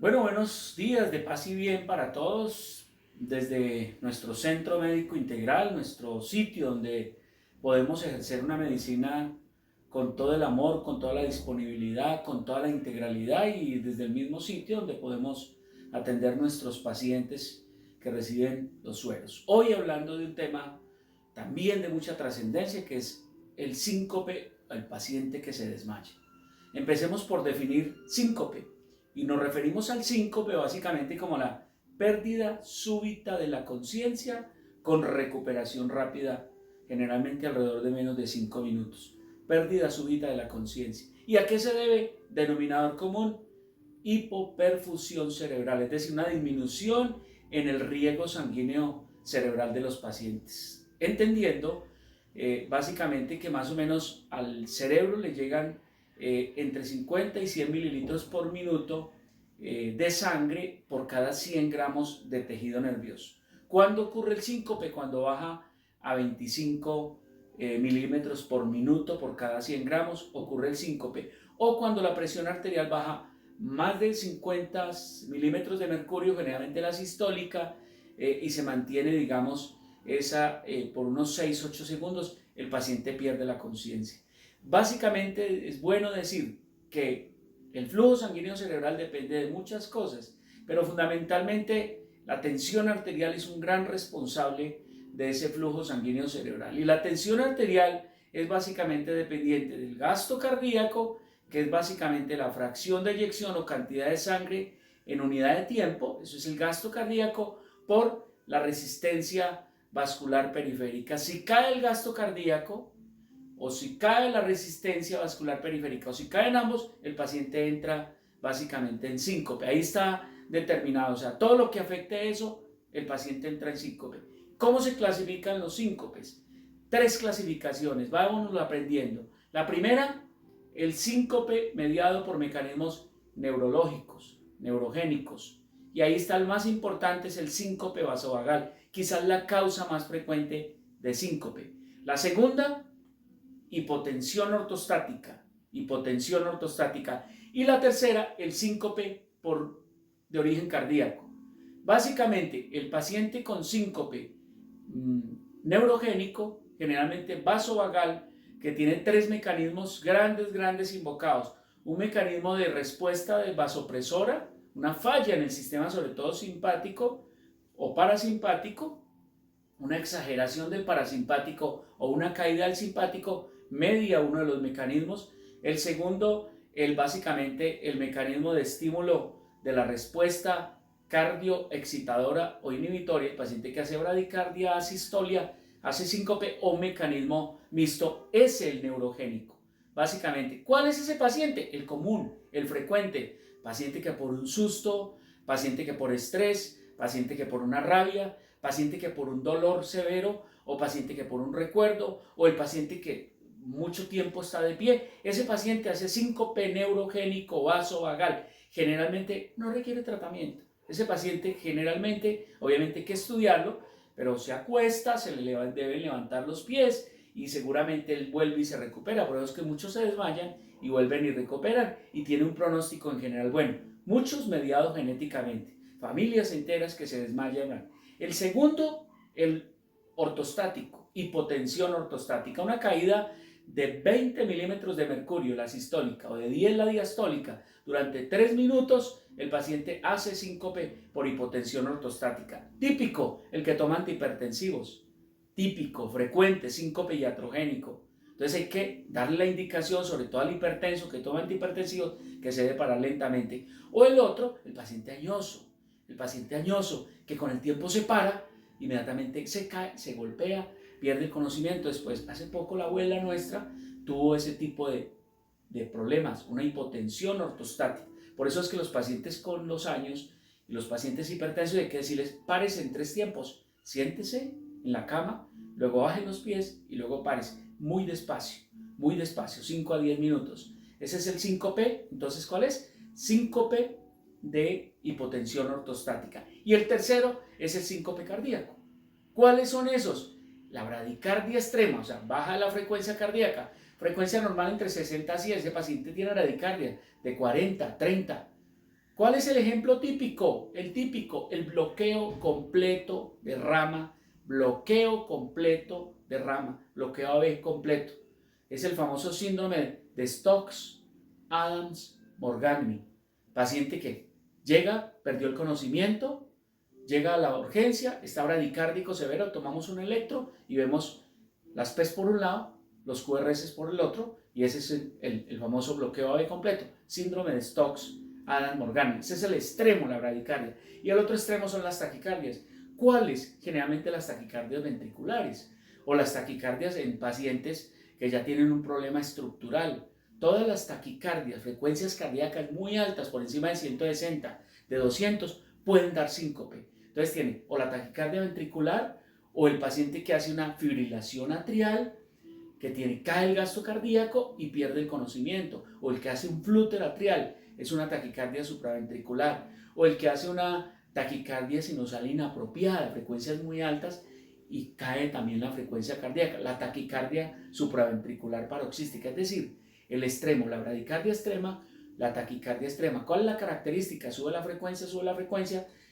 Bueno, buenos días de paz y bien para todos desde nuestro centro médico integral, nuestro sitio donde podemos ejercer una medicina con todo el amor, con toda la disponibilidad, con toda la integralidad y desde el mismo sitio donde podemos atender nuestros pacientes que reciben los sueros. Hoy hablando de un tema también de mucha trascendencia que es el síncope al paciente que se desmaya. Empecemos por definir síncope y nos referimos al síncope básicamente como la pérdida súbita de la conciencia con recuperación rápida, generalmente alrededor de menos de 5 minutos. Pérdida súbita de la conciencia. ¿Y a qué se debe? Denominador común: hipoperfusión cerebral, es decir, una disminución en el riego sanguíneo cerebral de los pacientes. Entendiendo básicamente que más o menos al cerebro le llegan entre 50 y 100 mililitros por minuto de sangre por cada 100 gramos de tejido nervioso. ¿Cuándo ocurre el síncope? Cuando baja a 25 milímetros por minuto por cada 100 gramos, ocurre el síncope. O cuando la presión arterial baja más de 50 milímetros de mercurio, generalmente la sistólica, y se mantiene, digamos, esa por unos 6-8 segundos, el paciente pierde la conciencia. Básicamente es bueno decir que el flujo sanguíneo cerebral depende de muchas cosas, pero fundamentalmente la tensión arterial es un gran responsable de ese flujo sanguíneo cerebral. Y la tensión arterial es básicamente dependiente del gasto cardíaco, que es básicamente la fracción de eyección o cantidad de sangre en unidad de tiempo, eso es el gasto cardíaco, por la resistencia vascular periférica. Si cae el gasto cardíaco, o si cae la resistencia vascular periférica, o si caen ambos, el paciente entra básicamente en síncope. Ahí está determinado, o sea, todo lo que afecte eso, el paciente entra en síncope. ¿Cómo se clasifican los síncopes? Tres clasificaciones, vámonos aprendiendo. La primera, el síncope mediado por mecanismos neurológicos, neurogénicos. Y ahí está el más importante, es el síncope vasovagal, quizás la causa más frecuente de síncope. La segunda, hipotensión ortostática, hipotensión ortostática. Y la tercera, el síncope de origen cardíaco. Básicamente, el paciente con síncope neurogénico, generalmente vasovagal, que tiene tres mecanismos grandes invocados. Un mecanismo de respuesta de vasopresora, una falla en el sistema sobre todo simpático o parasimpático, una exageración del parasimpático o una caída del simpático media uno de los mecanismos. El segundo, básicamente el mecanismo de estímulo de la respuesta cardioexcitadora o inhibitoria, el paciente que hace bradicardia, asistolia, hace síncope o mecanismo mixto, es el neurogénico. Básicamente, ¿cuál es ese paciente? El común, el frecuente, paciente que por un susto, paciente que por estrés, paciente que por una rabia, paciente que por un dolor severo, o paciente que por un recuerdo, o el paciente que mucho tiempo está de pie. Ese paciente hace síncope neurogénico vasovagal. Generalmente no requiere tratamiento. Ese paciente generalmente, obviamente hay que estudiarlo, pero se acuesta, se le deben levantar los pies y seguramente él vuelve y se recupera. Por eso es que muchos se desmayan y vuelven y recuperan y tiene un pronóstico en general bueno. Muchos mediados genéticamente, familias enteras que se desmayan. El segundo, el ortostático, hipotensión ortostática, una caída de 20 milímetros de mercurio, la sistólica, o de 10 la diastólica, durante 3 minutos, el paciente hace síncope por hipotensión ortostática. Típico, el que toma antihipertensivos. Típico, frecuente, síncope iatrogénico. Entonces hay que darle la indicación, sobre todo al hipertenso que toma antihipertensivos, que se debe parar lentamente. O el otro, el paciente añoso, que con el tiempo se para, inmediatamente se cae, se golpea, pierde el conocimiento. Después, hace poco la abuela nuestra tuvo ese tipo de problemas, una hipotensión ortostática. Por eso es que los pacientes con los años y los pacientes hipertensos hay que decirles: párese en 3 tiempos, siéntese en la cama, luego baje los pies y luego párese, muy despacio, 5 a 10 minutos. Ese es el síncope. Entonces, ¿cuál es? Síncope de hipotensión ortostática. Y el tercero es el síncope cardíaco. ¿Cuáles son esos? La bradicardia extrema, o sea, baja la frecuencia cardíaca, frecuencia normal entre 60 a 100, ese paciente tiene bradicardia de 40, 30, ¿Cuál es el ejemplo típico? El típico, el bloqueo completo de rama, bloqueo completo de rama, bloqueo AB completo. Es el famoso síndrome de Stokes-Adams-Morgagni. Paciente que llega, perdió el conocimiento, llega a la urgencia, está bradicárdico severo, tomamos un electro y vemos las P's por un lado, los QRS por el otro, y ese es el famoso bloqueo AB completo, síndrome de Stokes-Adams-Morgagni. Ese es el extremo, la bradicardia. Y el otro extremo son las taquicardias. ¿Cuáles? Generalmente las taquicardias ventriculares o las taquicardias en pacientes que ya tienen un problema estructural. Todas las taquicardias, frecuencias cardíacas muy altas, por encima de 160, de 200, pueden dar síncope. Entonces tiene o la taquicardia ventricular o el paciente que hace una fibrilación atrial, que cae el gasto cardíaco y pierde el conocimiento, o el que hace un flúter atrial, es una taquicardia supraventricular, o el que hace una taquicardia sinusal inapropiada, frecuencias muy altas, y cae también la frecuencia cardíaca, la taquicardia supraventricular paroxística, es decir, el extremo, la bradicardia extrema, la taquicardia extrema. ¿Cuál es la característica? Sube la frecuencia,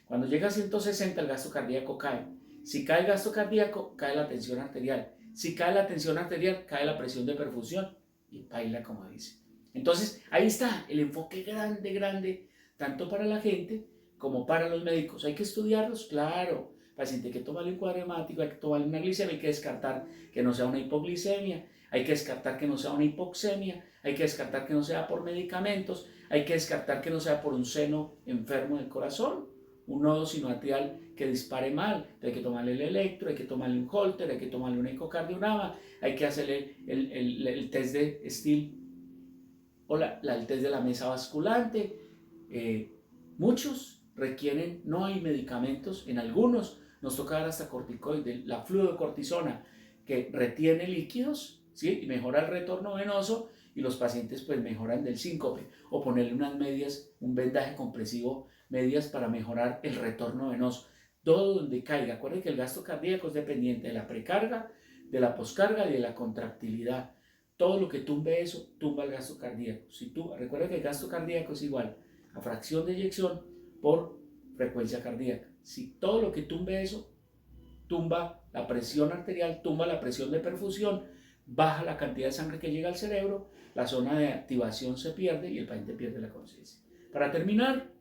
cuando llega a 160 el gasto cardíaco cae. Si cae el gasto cardíaco, cae la tensión arterial. Si cae la tensión arterial, cae la presión de perfusión y baila, como dice. Entonces, ahí está el enfoque grande, tanto para la gente como para los médicos. ¿Hay que estudiarlos? Claro. Paciente, hay que tomarle un cuadro hemático, hay que tomarle una glicemia, hay que descartar que no sea una hipoglicemia, hay que descartar que no sea una hipoxemia, hay que descartar que no sea por medicamentos, hay que descartar que no sea por un seno enfermo del corazón, un nodo sinoatrial que dispare mal. Entonces hay que tomarle el electro, hay que tomarle un Holter, hay que tomarle un ecocardiograma, hay que hacerle el test de Still o el test de la mesa basculante. Muchos requieren, no hay medicamentos, en algunos nos toca dar hasta corticoide, la fluocortisona, que retiene líquidos, ¿sí? Y mejora el retorno venoso, y los pacientes pues mejoran del síncope, o ponerle unas medias, un vendaje compresivo, medias para mejorar el retorno venoso. Todo donde caiga. Acuérdense que el gasto cardíaco es dependiente de la precarga, de la poscarga y de la contractilidad. Todo lo que tumbe eso, tumba el gasto cardíaco. Recuerda que el gasto cardíaco es igual a fracción de eyección por frecuencia cardíaca. Si todo lo que tumbe eso, tumba la presión arterial, tumba la presión de perfusión, baja la cantidad de sangre que llega al cerebro, la zona de activación se pierde y el paciente pierde la conciencia. Para terminar,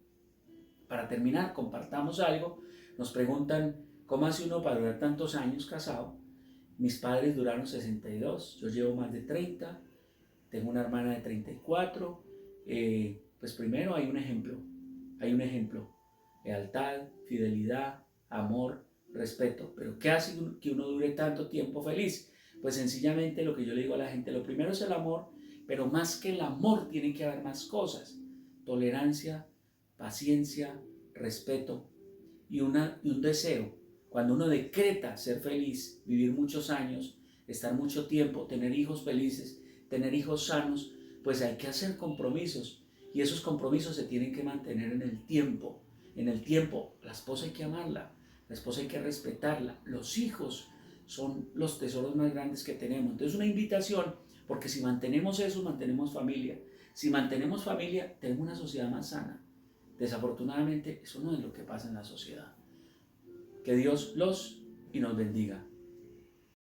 compartamos algo. Nos preguntan, ¿cómo hace uno para durar tantos años casado? Mis padres duraron 62, yo llevo más de 30, tengo una hermana de 34. Pues primero hay un ejemplo, lealtad, fidelidad, amor, respeto. Pero ¿qué hace que uno dure tanto tiempo feliz? Pues sencillamente lo que yo le digo a la gente, lo primero es el amor, pero más que el amor tiene que haber más cosas: tolerancia, paciencia, respeto y un deseo. Cuando uno decreta ser feliz, vivir muchos años, estar mucho tiempo, tener hijos felices, tener hijos sanos, pues hay que hacer compromisos, y esos compromisos se tienen que mantener en el tiempo. En el tiempo, la esposa hay que amarla, la esposa hay que respetarla, los hijos son los tesoros más grandes que tenemos. Entonces una invitación, porque si mantenemos eso, mantenemos familia. Si mantenemos familia, tenemos una sociedad más sana. Desafortunadamente, eso no es lo que pasa en la sociedad. Que Dios los y nos bendiga.